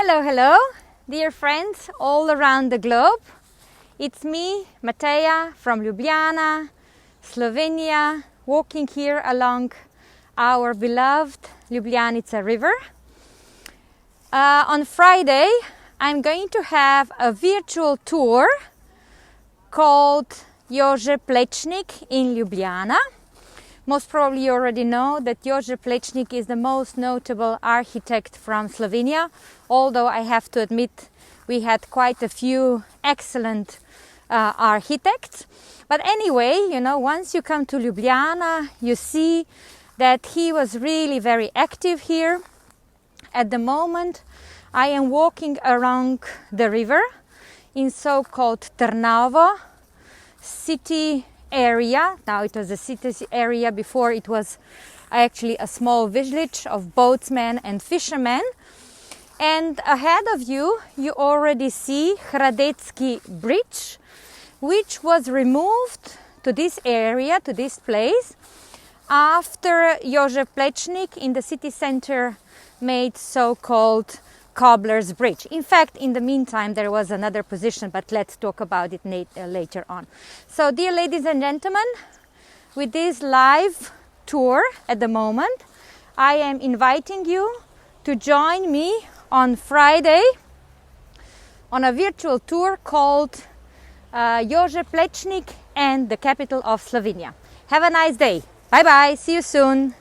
Hello, hello, dear friends all around the globe. It's me, Mateja, from Ljubljana, Slovenia, walking here along our beloved Ljubljanica River. On Friday, I'm going to have a virtual tour called Jože Plečnik in Ljubljana. Most probably you already know that Jože Plečnik is the most notable architect from Slovenia, although I have to admit we had quite a few excellent architects. But anyway, once you come to Ljubljana, you see that he was really very active here. At the moment, I am walking along the river in so-called Trnavo city area. Now it was a city area, before it was actually a small village of boatsmen and fishermen. And ahead of you, you already see Hradecki Bridge, which was removed to this area, to this place, after Jože Plečnik in the city center made so-called Cobbler's Bridge. In fact, in the meantime, there was another position, but let's talk about it later on. So, dear ladies and gentlemen, with this live tour at the moment, I am inviting you to join me on Friday on a virtual tour called Jože Plečnik and the capital of Slovenia. Have a nice day. Bye bye. See you soon.